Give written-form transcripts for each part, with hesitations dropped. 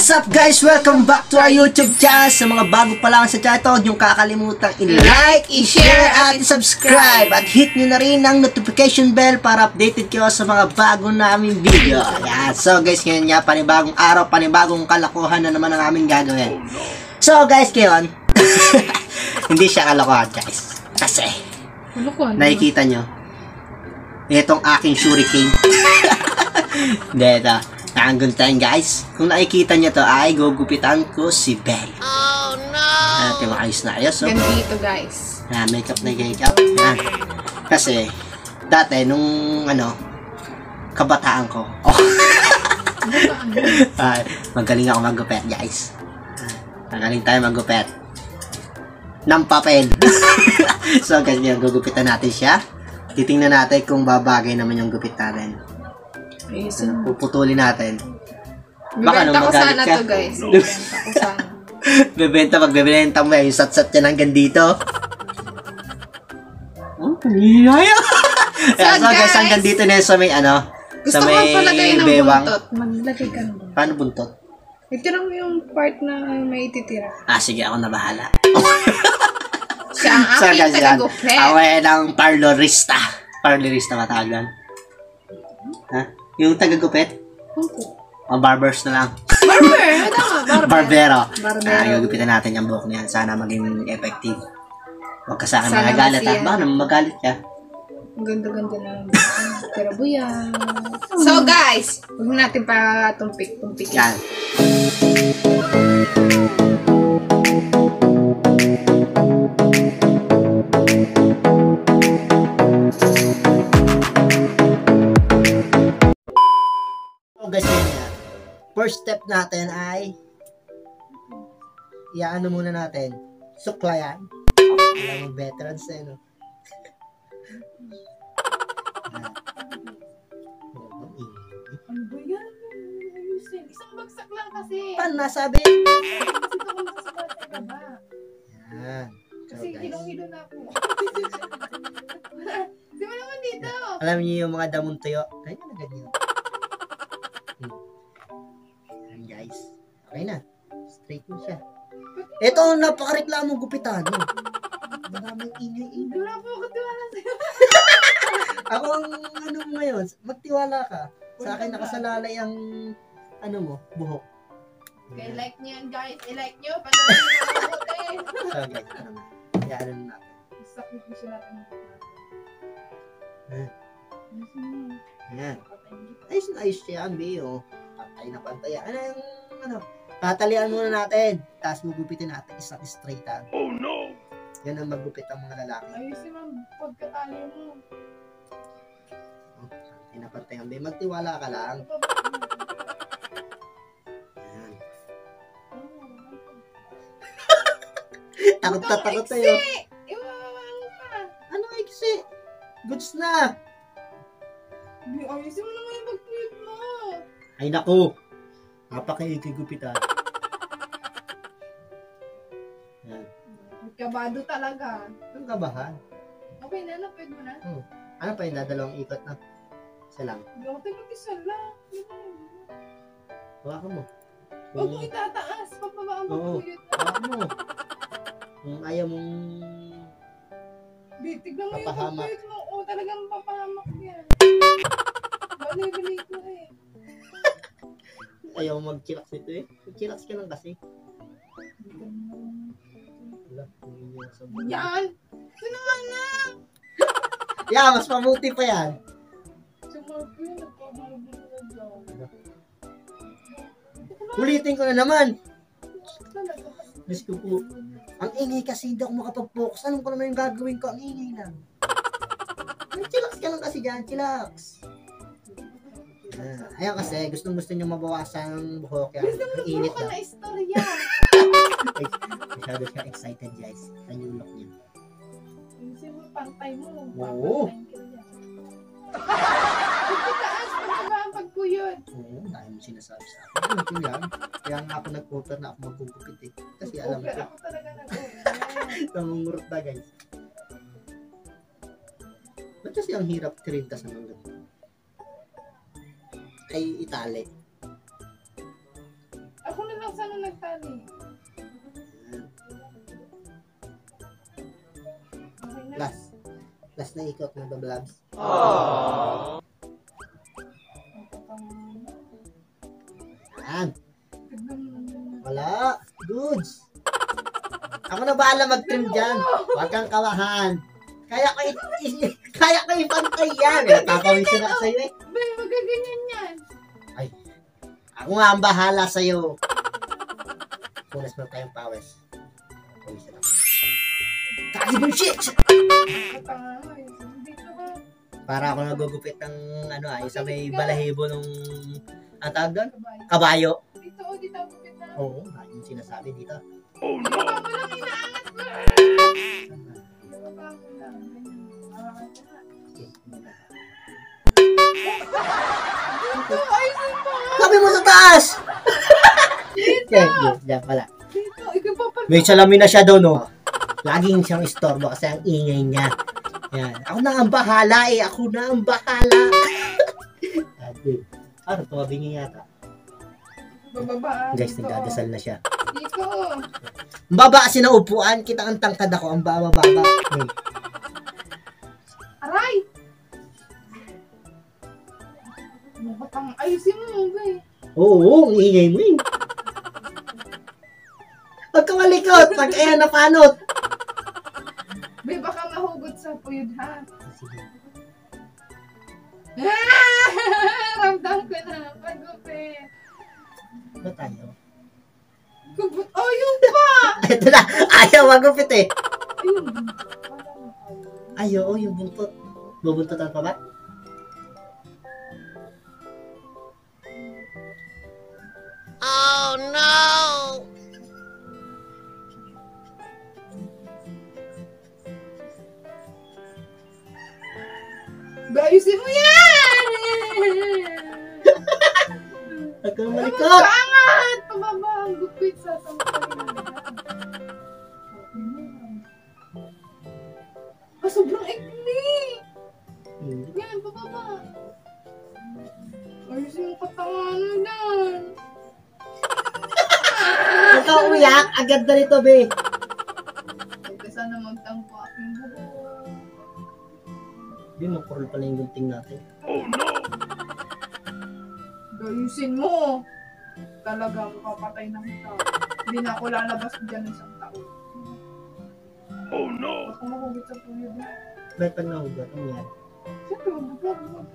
What's up guys? Welcome back to our YouTube channel. Sa mga bago pa lang sa channel, huwag niyong kakalimutang i-like, i-share, at i-subscribe. At hit niyo na rin ang notification bell para updated kayo sa mga bago naming video. Ayan. So guys, ngayon nga, panibagong araw, panibagong kalokohan na naman ang aming gagawin. So guys, ngayon, hindi siya kalokohan guys. Kasi, nakikita nyo, itong aking shuriken. Hindi, ito. Nakaguntahin guys. Kung nakikita niyo to ay gugupitan ko si Belle. Oh no! Ito maayos na ayos. So. Gandito guys. Makeup na makeup. Kasi dati nung kabataan ko. Oh. Magaling ako maggupit guys. Magaling tayo maggupit. Ng papel. So guys, gugupitan natin siya. Titingnan natin kung babagay naman yung gupit natin. Puputulin natin. Bibenta ko sana to guys. Bibenta ko sana. Magbebenta mo yung sat-sat yan hanggang dito. Oh, kaniyaya. So guys, hanggang dito na sa may gusto sa may ko palagay ng bewang. buntot. Maglagay ka naman. Paano buntot? Itira mo yung part na may ititira. Sige, ako na bahala. Siya ang aking tagagupit. Ako ng parlorista. Parlorista matawag doon. Ha? Yung tagagupit? Barbers na lang. Barbero. Gagupitan natin yung buhok niya. Sana maging effective. Huwag ka sa akin magagalit. Baka naman magalit ka. Ang ganda-ganda na. Pero buya. So guys, huwag natin pa tumpik-tumpik. Yan. Guys, first step natin ay iaano muna natin, suklayan. Alam mo, veterans na yun. Ano ba yan? Isang bagsak lang kasi. Paano nasabi? Yan. Kasi hilong-hilo na ako. Sima naman dito. Alam niyo yung mga damong tuyo? Ganyan na ganyan. Yan guys. Okay na. Straight mo siya. Ito, napakareklamo gupitan. Maraming ingay-ingay. Wala po ako tiwala sa'yo. Ako ang mo ngayon, magtiwala ka. Sa akin nakasalalay ang mo, buhok. Okay, like nyo yan guys. I-like nyo. Panorin nyo ang mabuti. So guys, Iyan na natin. Sakripisyo natin. Yan. Ayos na ayos siya, Bio. Pantay na pantay. Tatalian muna natin. Tapos magupitin natin isang straightan. Oh no! Yan ang magupit ang mga lalaki. Ayusin mo pagkatali mo. Pantay na pantay. Magtiwala ka lang. Yan. Takot tayo. Ano iksi? Goods na! Ayusin mo naman yung pag-tweet mo. Ay naku! Napaka-ikigupitan. Yan. Kabado talaga. Ang kabahan. Okay na, napwede mo na. Ano pa yung dadalawang ikot na? Isa lang. Hindi ako tayo-isa lang. Hawakan mo. Huwag mo itataas. Papaba ang pag-tweet. Hawakan mo. Kung ayaw mong tignan mo yung pag-tweet mo. Talagang papahamak yan. Bali-bali ko eh. Ayaw mag-chillax nito eh. Mag-chillax ka lang kasi. Yan! Ito naman na! Yeah, mas mabuti pa yan. Ulitin ko na naman. Diyos ko po. Ang ingay kasi hindi ako makapag-focus. Anong ko naman yung gagawin ko? Ang ingay lang. Chillax ka lang kasi dyan. Chillax. Ayun kasi, gustong-gusto nyo mabawasan ang buhok. Gusto mo init ka na istorya. Masyado siya excited guys. Sa new look niya. Gusto mo pantay mo. Oo. Pagkataas mo na ba ang pagkuyod? Oo, dahil mo sinasabi sa akin. Ano ko yan? Kaya nga ako nag-offer na ako magugupit eh. Kasi alam ko. Ako talaga Namungurot na guys. Ba't kasi ang hirap tirintas ng mga ay itali? Ako na lang nagtali. Okay na. Last na ikot ng bablabs. Yan. Wala. Dudes. Ako na bahala mag-trim dyan. Huwag kang kawahan. Kaya ko ipantay yan. Tapawisin ako sa'yo eh. Bay, magaganyan yan. Ay. Ako nga ang bahala sa'yo. Punas mo tayong pawis. Pawisin ako. Kaki bullshit! Katanga mo eh. Dito ba? Para ako nagugupit ng yung sa may balahibo nung ang tawag doon? Kabayo. Kabayo. Dito, dito ako kita. Oo, yung sinasabi dito. Baba mo lang, inaangat ko. Baba mo lang. Dito, ayusin mo. Sabi mo sa taas! Dito. Diyan pala. Dito, ikaw pa pala. May salamin na siya doon, no? Laging siyang istorbo kasi ang ingay niya. Yan. Ako na ang bahala eh. Ako na ang bahala. Ano, tumabi niya yata. Bababa. Guys, Dito. nagdadasal na siya. Dito. Ang baba kasi ng upuan. Kita ang tangkad ako. Ang baba. Aray! Batang ayusin mo, bay. Oo, ang ingay mo eh. Huwag ka malikot. Pag ayan napanot. Bay, baka mahugot sa puyod, ha? Sige. Ramdam ko na. Pagupit. Ano tayo? Gubot. Oh, yun pa! Ito na. Ayaw magupit eh. Ayun. Ayaw, yung buntot. Bubuntotan pa ba? Oh no! Bayusin mo yan! Huwag kang Ano malikot. angat! Pababa ang gupit sa sampalin. Sobrang ikli! Yan, pababa. Ayusin mo katanganan yan. Huwag ka umiyak. Agad na nito, be. Ito sana magtangko aking buhok. Di, makurol pala yung gunting natin. Ayusin mo. Talaga, mapapatay na kita. Hindi na ako lalabas dyan ng isang taon. Oh no! Ako mahugot sa puyod na. Ba't pag nahugot? Ano yan? Siyempre, magbubuhat.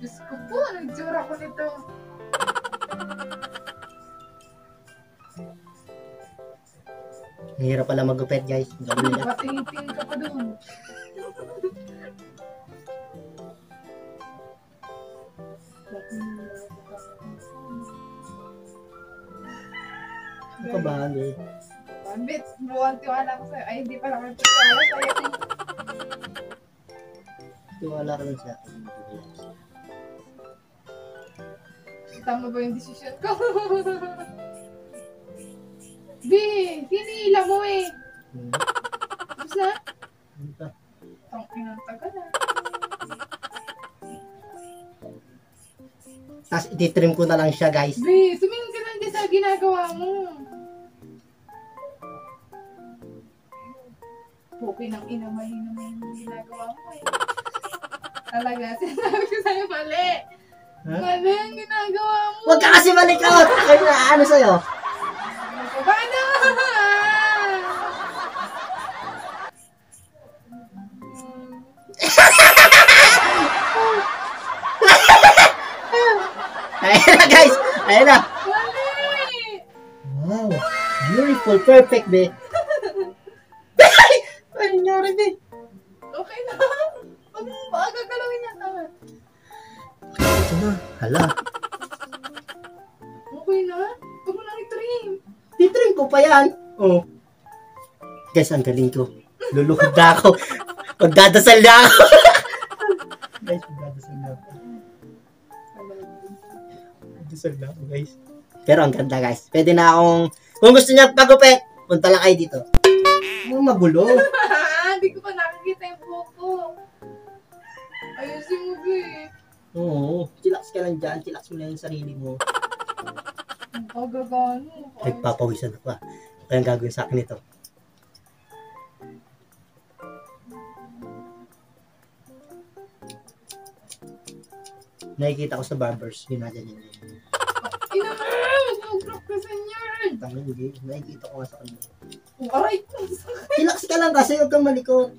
Diyos ko po, nagtsura ko nito. Ang hirap pala magupit, guys. Gawin nila. Patingin-tingin ka pa doon. Ano ka ba, be? Bit, buwan tiwala ko sa'yo. Ay, hindi pala kayo tiwala sa'yo. Tiwala ka lang sa akin. Tama ba yung desisyon ko? Bi, hinila mo eh. Tapos na? Ano ka? Tangin ang tagal na. Tapos ititrim ko na lang siya, guys. Bi, tumingin ka lang din sa ginagawa mo. Okay ng ina, mali naman yung ginagawa mo eh. Talaga, sinasabi ko sa'yo mali. Ha? Mali ang ginagawa mo. Huwag ka kasi malikot! Ay, ano sa'yo? Paano? Ayan na, guys! Ayan na! Mali! Wow! Beautiful! Perfect, be! Ay, nangyari, be! Okay na. Huwag mo ba gagalawin yan naman? Ito na. Hala. Okay na? Huwag mo lang i-trim. Titrim ko pa yan. Oh. Guys, ang galing ko. Luluhod na ako. Magdadasal na ako. Guys, magdadasal na ako. Magdadasal na ako, guys. Pero ang ganda, guys. Pwede na akong... Kung gusto niya pagupit, punta lang kayo dito. Ano magulo? Hindi ko pa nakikita yung buhok ko. Ayun mo, be. Oo, chillax ka lang dyan. Chillax mo lang yung sarili mo. Ang kagagano. Nagpapawisan ako ah. Kaya ang gagawin sa akin ito. Nakikita ko sa barbers, ginaganyan yun. Ina naman! Mag-drop ka sa niyan! Tangin, hindi. Nakikita ko nga sa kanila. Aray! Chillax ka lang kasi huwag kang malikot.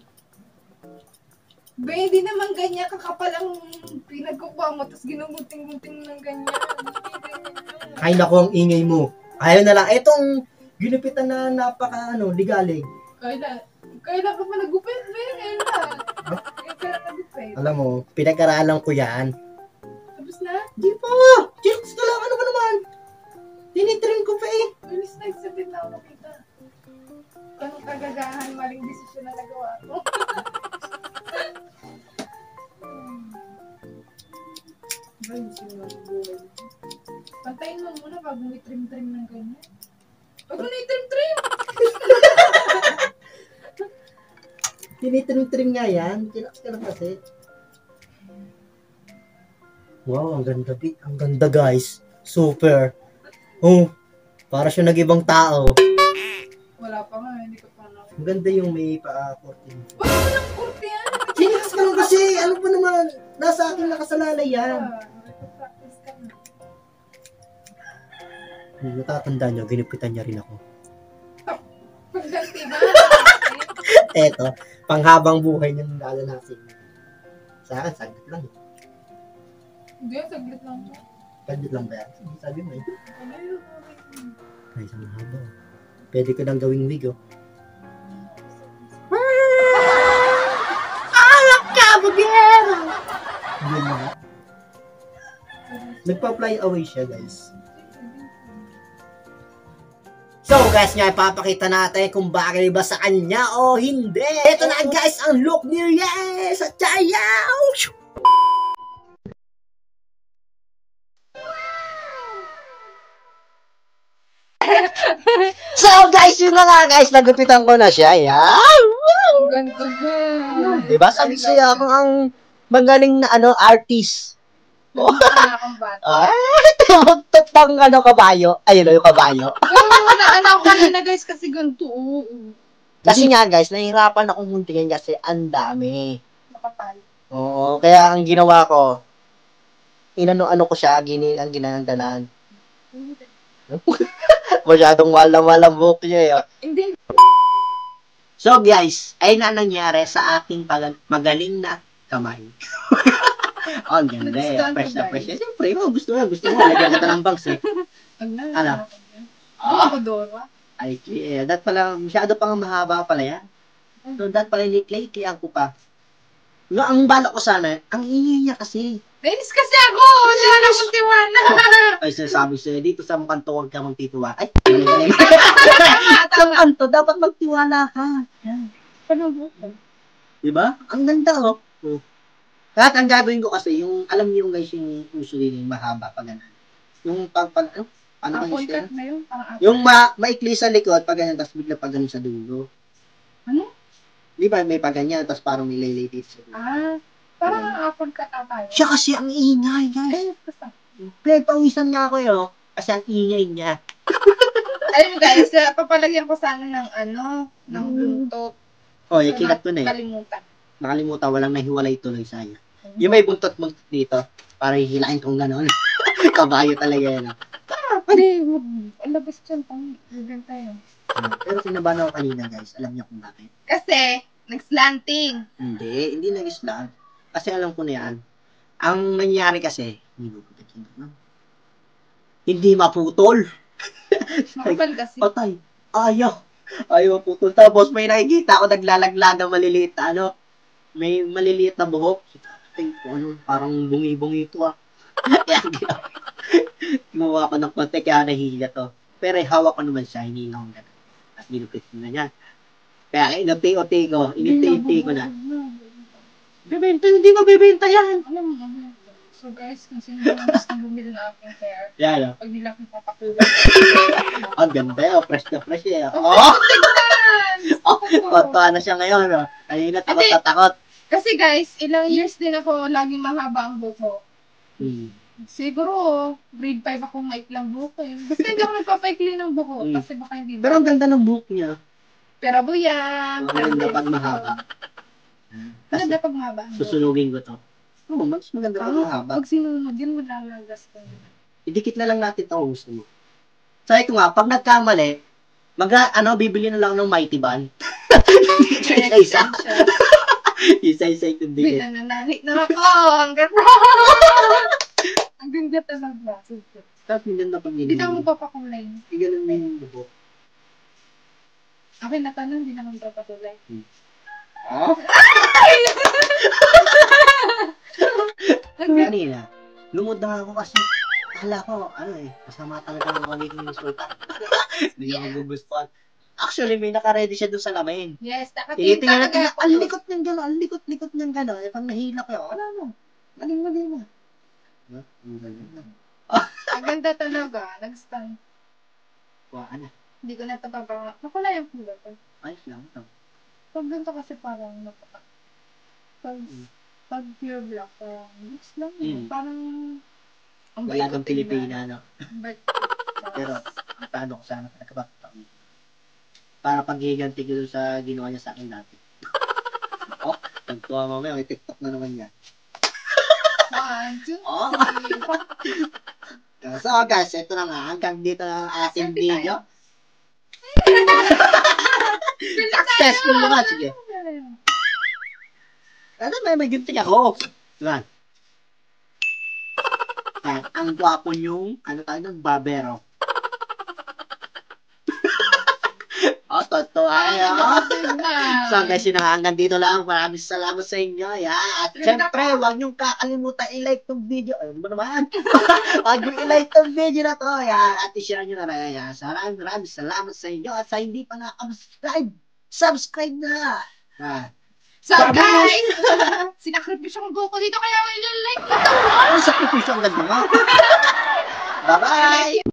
Be, hindi naman ganyan kakapal ang pinagkukuha mo, tapos ginugunting-gunting mo ng ganyan. Hindi ganyan yun. Ay nako, ang ingay mo. Ayaw na lang. Etong ginupitan na napaka ligalig. Kailan ka pa nagupit, be? Kailan? Kailan nagupit? Alam mo, pinag-aralan ko yan. Tapos na? Di pa! Chillax ka lang. Ano ba naman? Tinitrim ko pa eh. Bilis na excited na ako kita. Anong kagagahan, maling desisyon na nagawa ko. Ayusin mo ang buhay mo. Pantayin mo muna bago may trim-trim ng ganyan. Bago na i-trim-trim! Tinitrim-trim nga yan. Chillax ka lang kasi. Wow, ang ganda bit. Ang ganda guys. Super. Oh, para siya nag-ibang tao. Wala pa nga, hindi ko pa na. Ang ganda yung may pa-kortin. Wala mo ng kurte yan! Chillax ka lang kasi. Ano pa naman? Nasa akin nakasalalay yan. Practice ka na. Natatanda niyo, ginupitan niya rin ako. Pagganti ba? Eto, panghabang buhay niya nung lalanasin. Sa akin, saglit lang. Hindi, saglit lang po. Saglit lang ba yan? Sige, sabi mo eh. Ano yun? Ay, isang haba. Pwede ko nang gawing wig, oh. Alak ka, bagera! Hindi mo nga. Nagpa-fly away siya, guys. So guys nga, ipapakita natin kung bagay ba sa kanya o hindi. Ito na guys, ang look ni Yes sa Chayaw! So guys, yun na nga guys, nagupitan ko na siya. Yan! Ganto ba? Diba sabi siya ako ang magaling na artist. Wala akong bata. Ay, tumugtog pang kabayo. Ayun yung kabayo. Wala ako kanina guys kasi ganito. Kasi nga guys, nahihirapan akong muntingin kasi ang dami. Nakapal. Oo, kaya ang ginawa ko, inano-ano ko siya, ang ginandalan. Masyadong walang buhok niya eh. Hindi. So guys, ay na nangyari sa aking magaling na kamay. Oh, ang ganda eh. Fresh na fresh. Siyempre, gusto mo. Lagyan kita ng bangs eh. Ano? Ako Dora. Ay, that pala, masyado pang mahaba pala yan. So, that pala lately ko pa. No, ang bala ko sana, ang ingay niya kasi. Nainis kasi ako! Wala na akong tiwala! Ay, sinasabi sa'yo, dito sa mukhang to, huwag ka magtitiwala. Ay, sa kanto, dapat magtiwala ka. Yan. Ano ba? Diba? Ang ganda, oh. Lahat ang gagawin ko kasi, yung, alam niyo guys, yung usually yung mahaba pa ganun. Yung paano Apple siya? cut na yun? Yung maikli sa likod, pag ganyan, tapos bigla pag ganun sa dulo. Ano? Di ba, may pag ganyan, tapos parang may laylay dito sa dulo. Parang apple cut ata yun. Siya kasi ang ingay, guys. Pinagpawisan nga ako yun, kasi ang ingay niya. Ayun guys, papalagyan ko sana ng ng buntot. Oh, yung kilat ko na eh. Nakalimutan, walang nahiwalay tuloy sa'yo. Yung may buntot mo dito, para hihilain kong gano'n. Kabayo talaga yan. Hindi, labas dyan pang bigyan tayo. Pero sinabahan ako kanina guys, alam niyo kung bakit? Kasi, nag-slanting. Hindi nag-islam. Kasi alam ko na yan. Ang nangyari kasi, hindi maputol. Makapal kasi. Patay. Ayaw maputol. Tapos may nakikita ako naglalaglag ng maliliit na may maliliit na buhok. Ay, parang bungi-bungi ito Kaya gumawa ko ng konti, kaya nahihiya to. Pero hawak ko naman siya, hindi na akong gano'n. At ginupit na niya. Kaya inati-oti ko na. Bebenta, hindi mo bebenta yan. So guys, kung sino naman gusto bumili ng aking hair, Yan pag nila kong papakuha. Ang ganda fresh na fresh Oh! Patuwa na siya ngayon. Kanina takot. Kasi guys, ilang years din ako laging mahaba ang buko. Siguro, grade 5 ako maiklang buko eh. Basta hindi ako nagpapaikli ng buko. Kasi baka hindi Pero ang ganda ng buhok niya. Pero buyang. Ang ganda pag mahaba. Maganda pag mahaba. Susunugin ko to. Oo, mas maganda pag mahaba. Pag sinunod, yun mo lalagas ko. Idikit na lang natin ito kung gusto mo. So, ito nga, pag nagkamali, bibili na lang ng mighty band. Isa-isa. Isa-isa yung dikit. Nananari na ako. Ang ganda. Ang ganda talaga. Tapos hindi na pag Hindi na ako magpapakulay. Hindi ganun na yung buhok. Okay, natanong, hindi na ako magpapakulay. Oh? Kanina, lumod na ako kasi akala ko, masama talaga ng magiging resulta. Hindi ako magugustuhan. Actually, may naka-ready siya doon sa lamin. Yes, Tinitingnan nakatingin natin, talaga. ang likot niyang gano'n, ang likot niyang gano'n. Pag nahila ko, wala mo. Maling mo. Ang ganda talaga. Nag-stand. Ano? Hindi ko na ito papagawa. Makulay ang pula ko. Ayos lang ito. Pag ganito kasi parang napaka. Pag pure black, parang mix lang. Parang ang Wala bait ko kang Pilipina, no? Ang bait ko. Pero, ang paano ko sana nagkabakta. Para paghiganti ko sa ginawa niya sa akin dati. Oh, nagtuwa mamaya, may TikTok na naman yan. 1, 2, Oh. 3, 4. So guys, ito na nga, hanggang dito na ang ating video. Successful naman, sige. Ano may ginting ako? Diba? Ang gwapo niyong, babero. Totoo So guys, yun na, hanggang dito lang. Maraming salamat sa inyo. At syempre, huwag niyong kakalimutan i-like tong video. Ano ba naman? Huwag niyong i-like tong video na to. At i-share nyo na rin. So, maraming salamat sa inyo. At sa hindi pa nakaka-subscribe, subscribe na. So guys, sinakripisyo ang buko dito kaya may like. Ano sakripisyo ang ganda mo? Bye-bye!